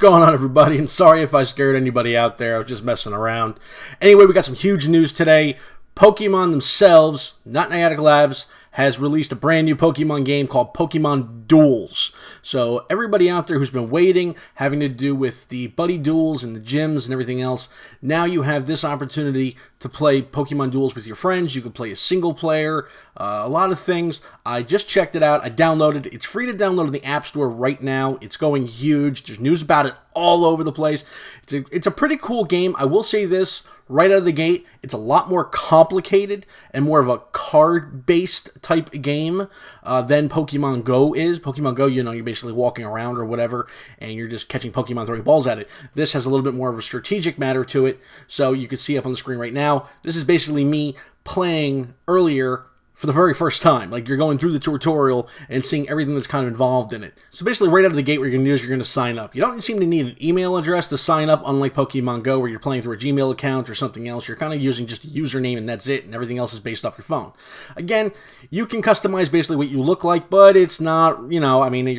going on, everybody? And sorry if I scared anybody out there. I was just messing around. Anyway, we got some huge news today. Pokemon themselves, not Niantic Labs, has released a brand new Pokemon game called Pokemon Duels. So everybody out there who's been waiting, having to do with the buddy duels and the gyms and everything else, now you have this opportunity to play Pokemon Duels with your friends. You can play a single player, a lot of things. I just checked it out. I downloaded it. It's free to download in the App Store right now. It's going huge. There's news about it all over the place. It's a pretty cool game. I will say this. Right out of the gate, it's a lot more complicated and more of a card-based type game than Pokemon Go is. Pokemon Go, you're basically walking around or whatever, and you're just catching Pokemon, throwing balls at it. This has a little bit more of a strategic matter to it, so you can see up on the screen right now, this is basically me playing earlier for the very first time. Like, you're going through the tutorial and seeing everything that's kind of involved in it. So basically, right out of the gate, what you're going to do is you're going to sign up. You don't seem to need an email address to sign up, unlike Pokemon Go, where you're playing through a Gmail account or something else. You're kind of using just a username, and that's it, and everything else is based off your phone. Again, you can customize basically what you look like, but it's not, you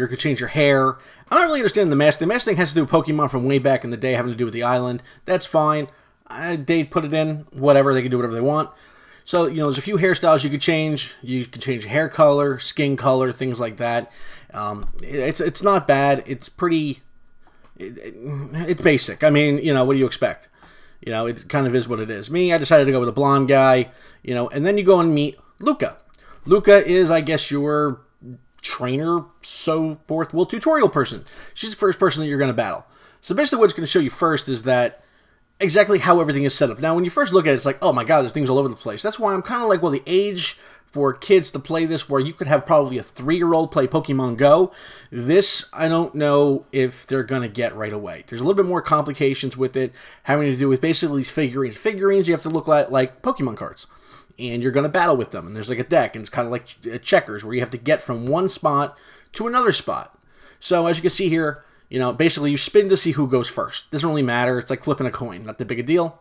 could change your hair. I don't really understand the mask. The mask thing has to do with Pokemon from way back in the day, having to do with the island. That's fine. They put it in, whatever. They can do whatever they want. So, there's a few hairstyles you could change. You can change hair color, skin color, things like that. It's not bad. It's pretty... It's basic. What do you expect? It kind of is what it is. Me, I decided to go with a blonde guy, and then you go and meet Luca. Luca is, I guess, your trainer, so forth. Well, tutorial person. She's the first person that you're going to battle. So basically what it's going to show you first is that exactly how everything is set up. Now, when you first look at it, it's like, oh my god, there's things all over the place. That's why I'm kind of like, well, the age for kids to play this, where you could have probably a 3-year-old play Pokemon Go, this, I don't know if they're going to get right away. There's a little bit more complications with it, having to do with basically these figurines. Figurines you have to look like Pokemon cards, and you're going to battle with them, and there's like a deck, and it's kind of like checkers, where you have to get from one spot to another spot. So, as you can see here, basically you spin to see who goes first. Doesn't really matter. It's like flipping a coin. Not that big a deal.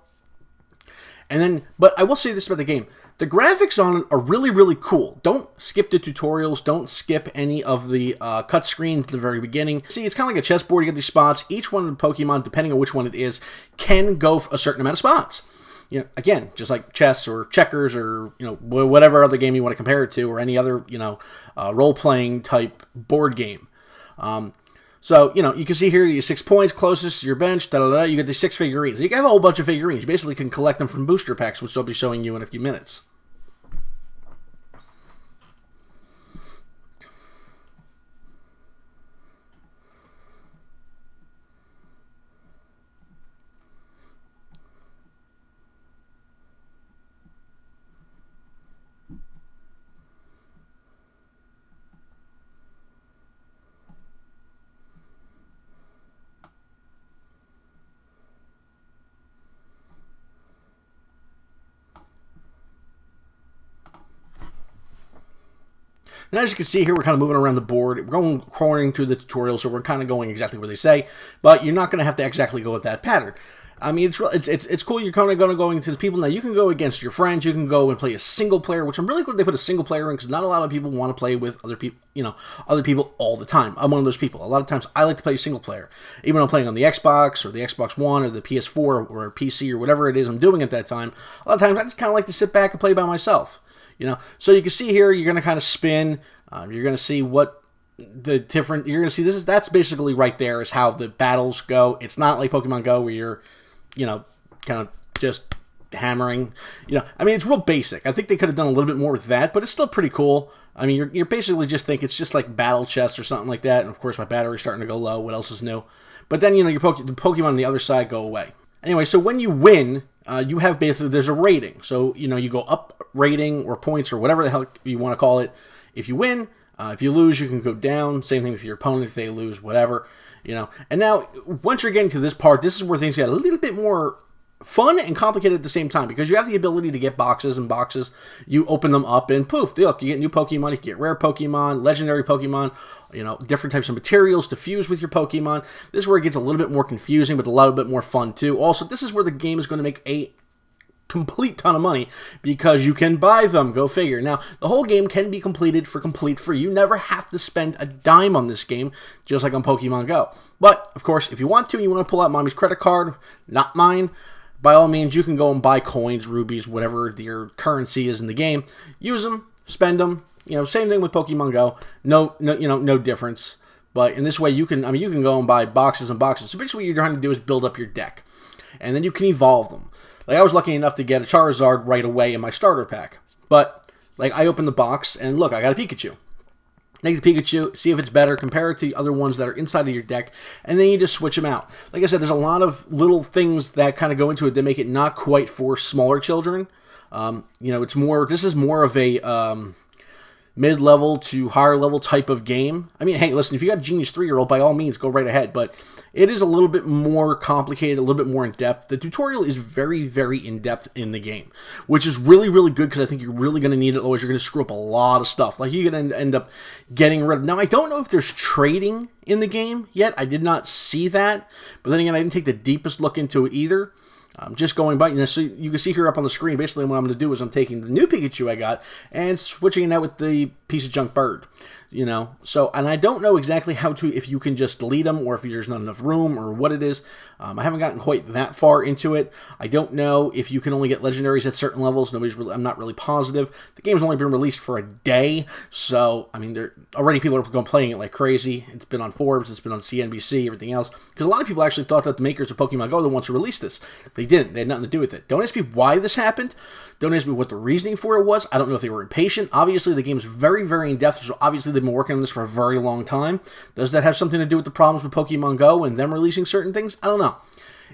And then, but I will say this about the game. The graphics on it are really, really cool. Don't skip the tutorials. Don't skip any of the cut screens at the very beginning. See, it's kind of like a chessboard. You get these spots. Each one of the Pokemon, depending on which one it is, can go for a certain amount of spots. Again, just like chess or checkers or, whatever other game you want to compare it to, or any other, role-playing type board game. So, you can see here, you 6 points, closest to your bench, you get these 6 figurines. You can have a whole bunch of figurines. You basically can collect them from booster packs, which I'll be showing you in a few minutes. And as you can see here, we're kind of moving around the board. We're going according to the tutorial, so we're kind of going exactly where they say. But you're not going to have to exactly go with that pattern. It's cool. You're kind of going to go into the people. Now, you can go against your friends. You can go and play a single player, which I'm really glad they put a single player in, because not a lot of people want to play with other people, other people all the time. I'm one of those people. A lot of times, I like to play single player. Even when I'm playing on the Xbox or the Xbox One or the PS4 or PC or whatever it is I'm doing at that time, a lot of times I just kind of like to sit back and play by myself. So you can see here, you're going to kind of spin. You're going to see what the different. You're going to see that's basically right there is how the battles go. It's not like Pokemon Go where you're, kind of just hammering. It's real basic. I think they could have done a little bit more with that, but it's still pretty cool. You're basically just think it's just like battle chess or something like that. And of course, my battery's starting to go low. What else is new? But then the Pokemon on the other side go away. Anyway, so when you win, you have basically, there's a rating. So, you go up rating or points or whatever the hell you want to call it. If you win, if you lose, you can go down. Same thing with your opponent if they lose, whatever. And now, once you're getting to this part, this is where things get a little bit more fun and complicated at the same time, because you have the ability to get boxes and boxes. You open them up and poof, look, you get new Pokemon, you get rare Pokemon, legendary Pokemon, different types of materials to fuse with your Pokemon. This is where it gets a little bit more confusing, but a little bit more fun too. Also, this is where the game is going to make a complete ton of money because you can buy them. Go figure. Now, the whole game can be completed for complete free. You never have to spend a dime on this game, just like on Pokemon Go. But, of course, if you want to, and you want to pull out mommy's credit card, not mine, by all means, you can go and buy coins, rubies, whatever your currency is in the game. Use them, spend them. You know, same thing with Pokemon Go. No difference. But in this way, you can go and buy boxes and boxes. So basically, what you're trying to do is build up your deck, and then you can evolve them. Like, I was lucky enough to get a Charizard right away in my starter pack. But, like, I opened the box, and look, I got a Pikachu. Take the Pikachu, see if it's better, compare it to the other ones that are inside of your deck, and then you just switch them out. Like I said, there's a lot of little things that kind of go into it that make it not quite for smaller children. This is more of a mid-level to higher-level type of game. I mean, hey, listen, if you got a genius 3-year-old, by all means, go right ahead. But it is a little bit more complicated, a little bit more in-depth. The tutorial is very, very in-depth in the game, which is really, really good because I think you're really going to need it. Otherwise, you're going to screw up a lot of stuff. Like, you're going to end up getting rid of... Now, I don't know if there's trading in the game yet. I did not see that. But then again, I didn't take the deepest look into it either. Just going by, so you can see here up on the screen, basically what I'm going to do is I'm taking the new Pikachu I got and switching it out with the piece of junk bird, So, and I don't know exactly if you can just delete them or if there's not enough room or what it is. I haven't gotten quite that far into it. I don't know if you can only get legendaries at certain levels. I'm not really positive. The game's only been released for a day, so, I mean, already people are playing it like crazy. It's been on Forbes, it's been on CNBC, everything else, because a lot of people actually thought that the makers of Pokemon Go were the ones who released this. They didn't. They had nothing to do with it. Don't ask me why this happened. Don't ask me what the reasoning for it was. I don't know if they were impatient. Obviously, the game's very, very in-depth, so obviously they've been working on this for a very long time. Does that have something to do with the problems with Pokemon Go and them releasing certain things? I don't know.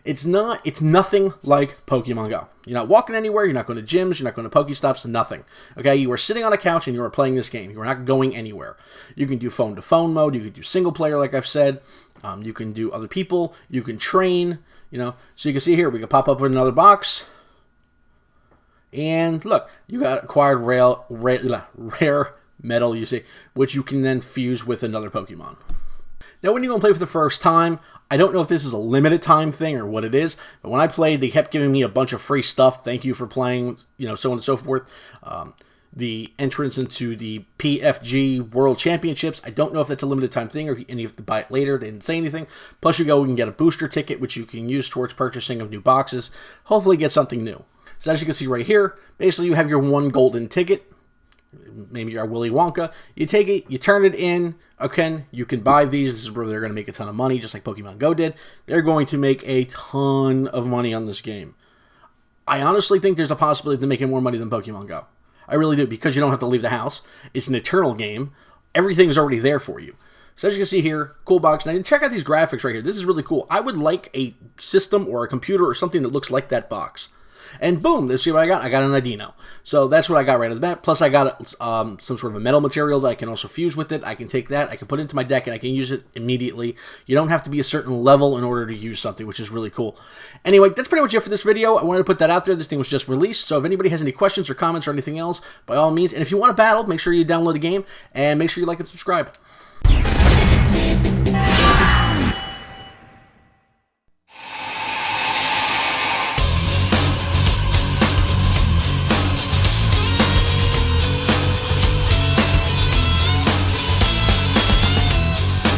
It's nothing like Pokemon Go. You're not walking anywhere, you're not going to gyms, you're not going to Pokestops, nothing. Okay, you are sitting on a couch and you are playing this game. You are not going anywhere. You can do phone-to-phone mode, you can do single player, like I've said. You can do other people, you can train, So you can see here, we can pop up with another box. And look, you got acquired rare metal, you see, which you can then fuse with another Pokemon. Now, when you go and play for the first time, I don't know if this is a limited time thing or what it is, but when I played, they kept giving me a bunch of free stuff. Thank you for playing, so on and so forth. The entrance into the PFG World Championships, I don't know if that's a limited time thing and you have to buy it later. They didn't say anything. Plus, you can get a booster ticket, which you can use towards purchasing of new boxes. Hopefully, get something new. So as you can see right here, basically you have your one golden ticket. Maybe you're a Willy Wonka. You take it, you turn it in. Okay, you can buy these. This is where they're going to make a ton of money, just like Pokemon Go did. They're going to make a ton of money on this game. I honestly think there's a possibility of them making more money than Pokemon Go. I really do, because you don't have to leave the house. It's an eternal game. Everything is already there for you. So as you can see here, cool box. Now, check out these graphics right here. This is really cool. I would like a system or a computer or something that looks like that box. And boom, let's see what I got. I got an Adino. So that's what I got right off the bat. Plus I got some sort of a metal material that I can also fuse with it. I can take that, I can put it into my deck, and I can use it immediately. You don't have to be a certain level in order to use something, which is really cool. Anyway, that's pretty much it for this video. I wanted to put that out there. This thing was just released. So if anybody has any questions or comments or anything else, by all means. And if you want to battle, make sure you download the game. And make sure you like and subscribe.